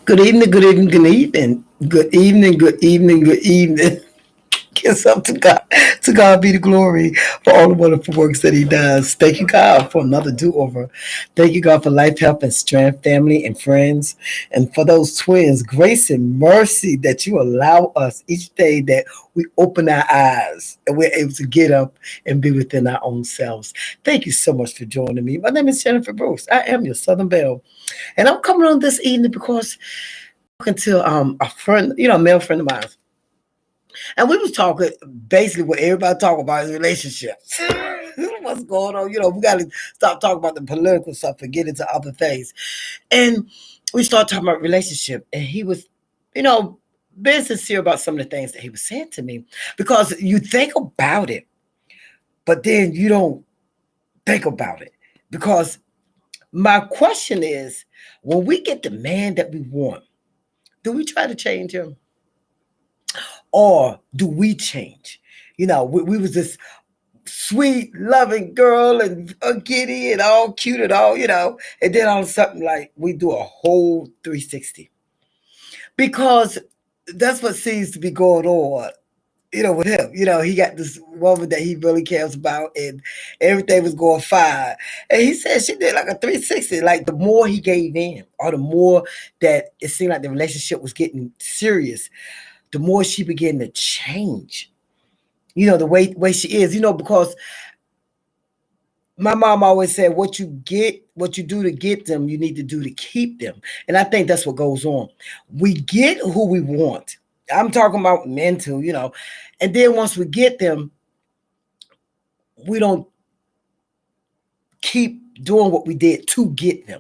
Good evening, good evening, good evening. Good evening, good evening, good evening. Kiss up to God. To God be the glory for all the wonderful works that He does. Thank you, God, for another do over. Thank you, God, for life, health, and strength, family, and friends. And for those twins, grace and mercy that you allow us each day that we open our eyes and we're able to get up and be within our own selves. Thank you so much for joining me. My name is Jennifer Bruce. I am your Southern Belle. And I'm coming on this evening because talking to a friend, a male friend of mine, and we was talking basically what everybody talk about is relationships. What's going on? We got to stop talking about the political stuff and get into other things. And we started talking about relationship, and he was, you know, being sincere about some of the things that he was saying to me because you think about it, but then you don't think about it because my question is, when we get the man that we want, do we try to change him? Or do we change? We was this sweet, loving girl and a giddy and all cute and all, and then all of a sudden, like, we do a whole 360. Because that's what seems to be going on, with him. He got this woman that he really cares about, and everything was going fine. And he said she did like a 360. Like, the more he gave in, or the more that it seemed like the relationship was getting serious, the more she began to change. The way she is. Because my mom always said, what you do to get them, you need to do to keep them. And I think that's what goes on. We get who we want. I'm talking about men too, and then once we get them, we don't keep doing what we did to get them.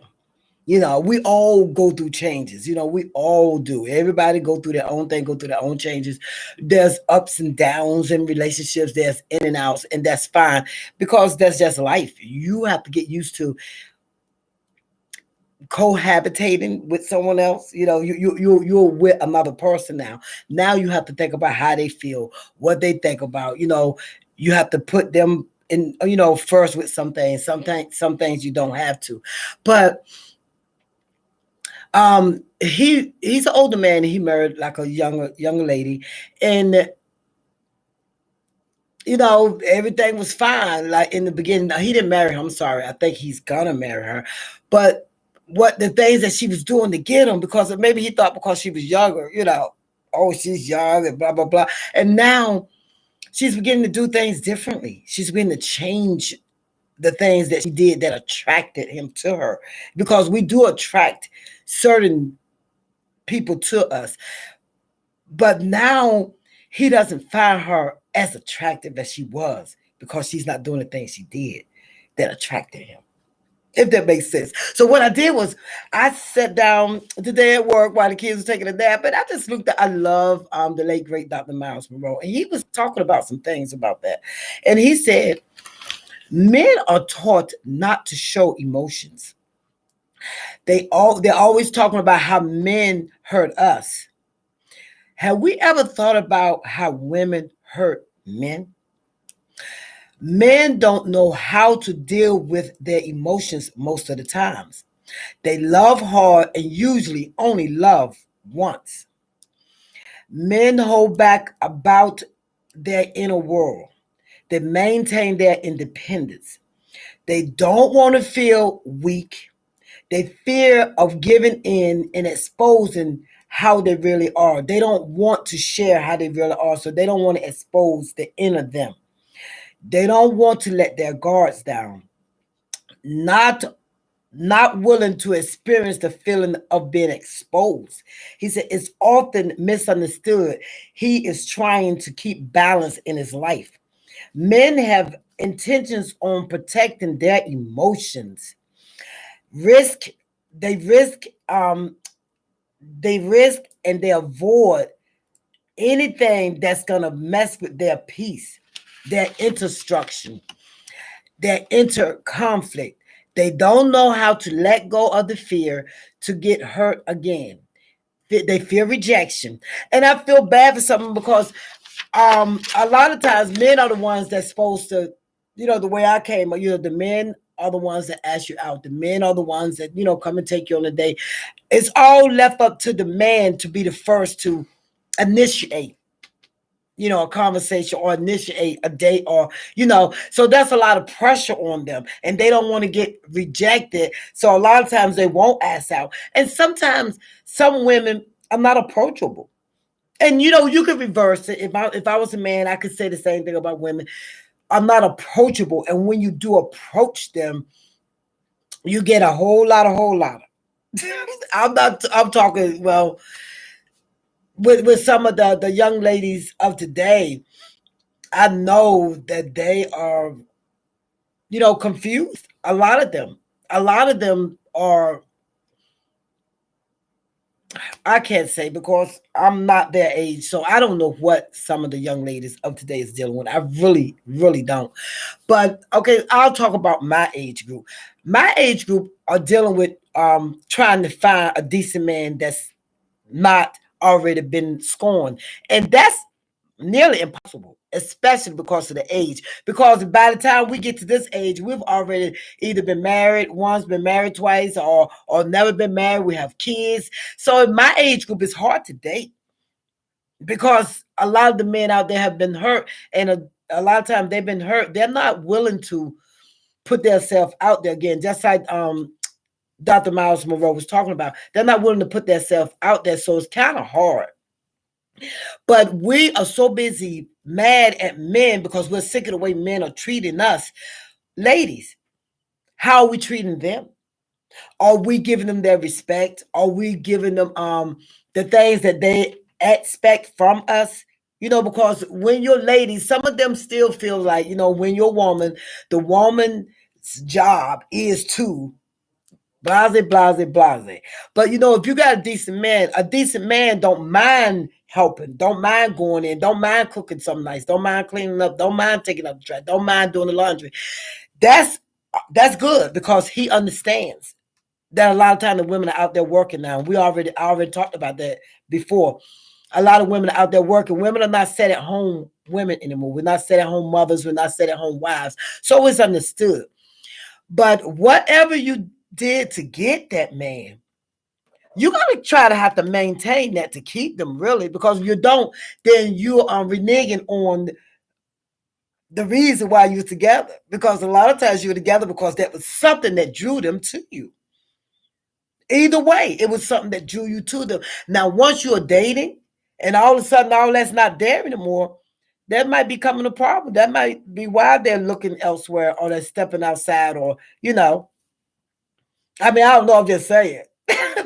We all go through changes. We all do. Everybody go through their own thing, go through their own changes. There's ups and downs in relationships. There's in and outs, and that's fine because that's just life. You have to get used to cohabitating with someone else. You're with another person now. Now you have to think about how they feel, what they think about. You have to put them in. First with some things. Sometimes some things you don't have to, but he's an older man. He married like a younger lady, and everything was fine. Like in the beginning, he didn't marry her. I'm sorry. I think he's gonna marry her, but what the things that she was doing to get him, because maybe he thought because she was younger, oh, she's young and blah blah blah, and now she's beginning to do things differently. She's beginning to change the things that she did that attracted him to her, because we do attract certain people to us. But now he doesn't find her as attractive as she was because she's not doing the things she did that attracted him. If that makes sense. So what I did was I sat down today at work while the kids were taking a nap, and I just looked at, I love the late great Dr. Miles Monroe, and he was talking about some things about that. And he said, men are taught not to show emotions. They're always talking about how men hurt us. Have we ever thought about how women hurt men? Men don't know how to deal with their emotions most of the times. They love hard and usually only love once. Men hold back about their inner world. They maintain their independence. They don't want to feel weak. They fear of giving in and exposing how they really are. They don't want to share how they really are, so they don't want to expose the inner them. They don't want to let their guards down. Not not willing to experience the feeling of being exposed. He said it's often misunderstood. He is trying to keep balance in his life. Men have intentions on protecting their emotions. Risk, they risk, they risk and they avoid anything that's gonna mess with their peace, their interstruction, their inter conflict. They don't know how to let go of the fear to get hurt again. They fear rejection. And I feel bad for someone because a lot of times men are the ones that's supposed to, the way I came, the men are the ones that ask you out. The men are the ones that, come and take you on a date. It's all left up to the man to be the first to initiate, a conversation or initiate a date or. So that's a lot of pressure on them and they don't want to get rejected. So a lot of times they won't ask out. And sometimes some women are not approachable. And you could reverse it. If I was a man, I could say the same thing about women. I'm not approachable. And when you do approach them, you get a whole lot. I'm talking, well, with some of the young ladies of today, I know that they are, confused. A lot of them. A lot of them are, I can't say because I'm not their age. So I don't know what some of the young ladies of today is dealing with. I really, really don't. But okay, I'll talk about my age group. My age group are dealing with trying to find a decent man that's not already been scorned. And that's nearly impossible, especially because of the age. Because by the time we get to this age, we've already either been married once, been married twice, or never been married. We have kids. So in my age group, it's hard to date because a lot of the men out there have been hurt, and a lot of times they've been hurt. They're not willing to put themselves out there again, just like Dr. Miles Monroe was talking about. They're not willing to put themselves out there, so it's kind of hard. But we are so busy mad at men because we're sick of the way men are treating us. Ladies, how are we treating them? Are we giving them their respect? Are we giving them the things that they expect from us? Because when you're ladies, some of them still feel like, when you're a woman, the woman's job is to blase, blase, blase. But if you got a decent man don't mind helping, don't mind going in, don't mind cooking something nice, don't mind cleaning up, don't mind taking up the trash, don't mind doing the laundry. That's good because he understands that a lot of time the women are out there working now. I already talked about that before. A lot of women are out there working. Women are not set at home women anymore. We're not set at home mothers. We're not set at home wives. So it's understood. But whatever you did to get that man, you got to try to have to maintain that to keep them, really, because if you don't, then you are reneging on the reason why you're together. Because a lot of times you're together because that was something that drew them to you. Either way, it was something that drew you to them. Now, once you're dating and all of a sudden all that's not there anymore, that might be coming a problem. That might be why they're looking elsewhere or they're stepping outside or. I mean, I don't know, I'm just saying.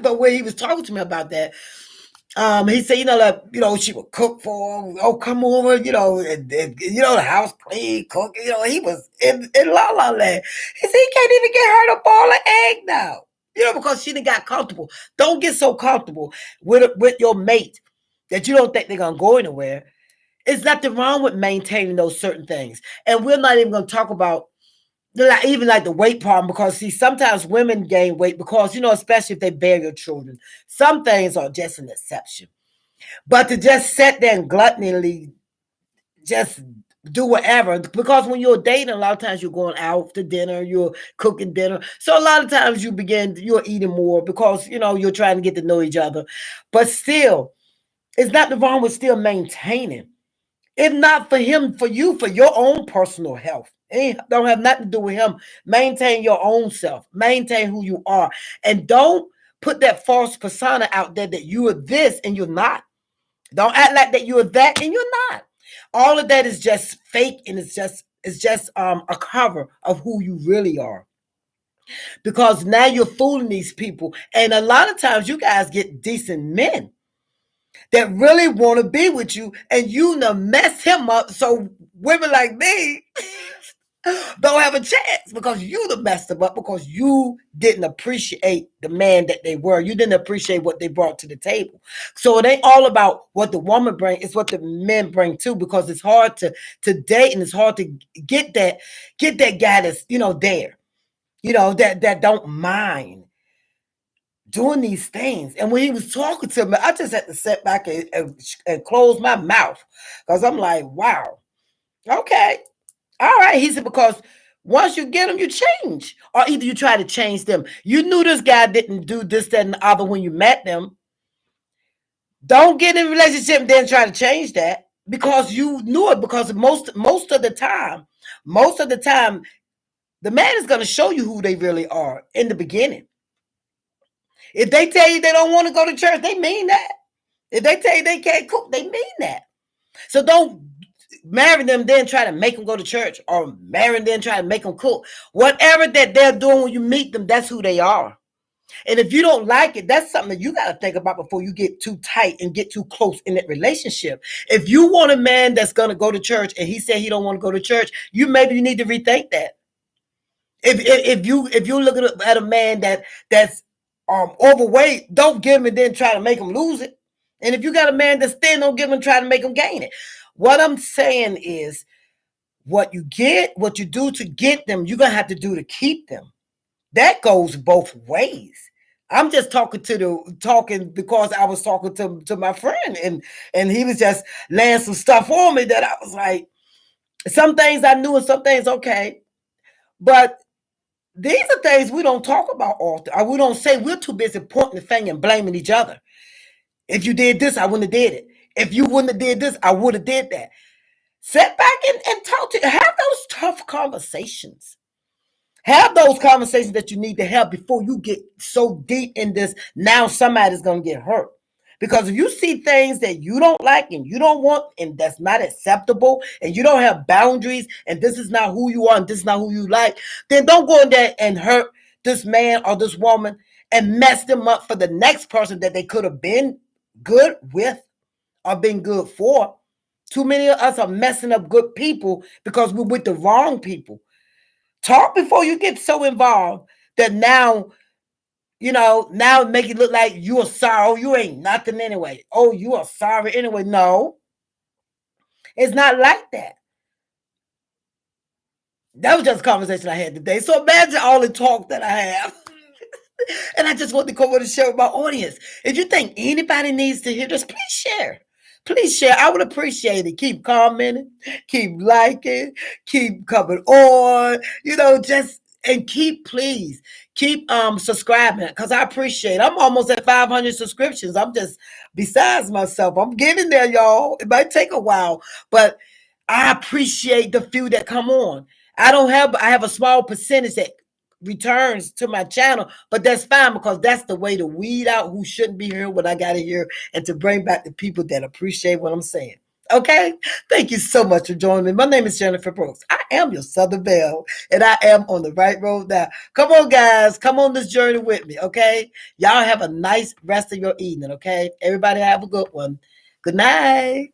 But when he was talking to me about that, he said, she would cook for him. Oh, come over, and the house clean, cook. He was in la la land. He said he can't even get her to boil an egg now. Because she done got comfortable. Don't get so comfortable with your mate that you don't think they're gonna go anywhere. It's nothing wrong with maintaining those certain things. And we're not even gonna talk about even like the weight problem, because see, sometimes women gain weight because, especially if they bear your children. Some things are just an exception. But to just sit there and gluttonly just do whatever, because when you're dating, a lot of times you're going out to dinner, you're cooking dinner. So a lot of times you're eating more because, you're trying to get to know each other. But still, it's nothing wrong with still maintaining. If not for him, for you, for your own personal health. It don't have nothing to do with him. Maintain your own self. Maintain who you are. And don't put that false persona out there that you are this and you're not. Don't act like that you're that and you're not. All of that is just fake, and it's just a cover of who you really are. Because now you're fooling these people. And a lot of times you guys get decent men that really want to be with you, and you mess him up. So women like me don't have a chance because you done messed them up because you didn't appreciate the man that they were. You didn't appreciate what they brought to the table. So it ain't all about what the woman brings, it's what the men bring too, because it's hard to date, and it's hard to get that guy that's, there, that don't mind doing these things. And when he was talking to me, I just had to sit back and close my mouth because I'm like, wow, okay, all right. He said, because Once you get them, you change. Or either you try to change them. You knew this guy didn't do this, that, and the other when you met them. Don't get in a relationship and then try to change that because you knew it. Because most of the time, the man is going to show you who they really are in the beginning. If they tell you they don't want to go to church, they mean that. If they tell you they can't cook, they mean that. So don't marry them, then try to make them go to church, or marry them, then try to make them cook. Whatever that they're doing when you meet them, that's who they are. And if you don't like it, that's something that you got to think about before you get too tight and get too close in that relationship. If you want a man that's going to go to church and he said he don't want to go to church, maybe you need to rethink that. If you look at a man that's overweight, don't give him and then try to make him lose it. And if you got a man that's thin, don't give him and try to make him gain it. What I'm saying is, what you do to get them, you're gonna have to do to keep them. That goes both ways. I'm just talking because I was talking to my friend, and he was just laying some stuff on me that I was like, some things I knew and some things okay, but these are things we don't talk about often, or we don't say. We're too busy pointing the finger and blaming each other. If you did this, I wouldn't have did it. If you wouldn't have did this, I would have did that. Sit back and talk have those tough conversations. Have those conversations that you need to have before you get so deep in this. Now somebody's going to get hurt. Because if you see things that you don't like and you don't want and that's not acceptable and you don't have boundaries and this is not who you are and this is not who you like, then don't go in there and hurt this man or this woman and mess them up for the next person that they could have been good with or been good for. Too many of us are messing up good people because we're with the wrong people. Talk before you get so involved that now make it look like you are sorry. Oh, you ain't nothing anyway. Oh, you are sorry anyway. No, it's not like that. That was just a conversation I had today. So imagine all the talk that I have. And I just want to come on and share with my audience. If you think anybody needs to hear this, please share. Please share. I would appreciate it. Keep commenting, keep liking, keep coming on, and keep subscribing because I appreciate it. I'm almost at 500 subscriptions. I'm just besides myself. I'm getting there, y'all. It might take a while, but I appreciate the few that come on. I have a small percentage that returns to my channel, but that's fine because that's the way to weed out who shouldn't be here, what I got to hear, and to bring back the people that appreciate what I'm saying. Okay? Thank you so much for joining me. My name is Jennifer Brooks. I am your Southern Belle, and I am on the right road now. Come on, guys. Come on this journey with me, okay? Y'all have a nice rest of your evening, okay? Everybody have a good one. Good night.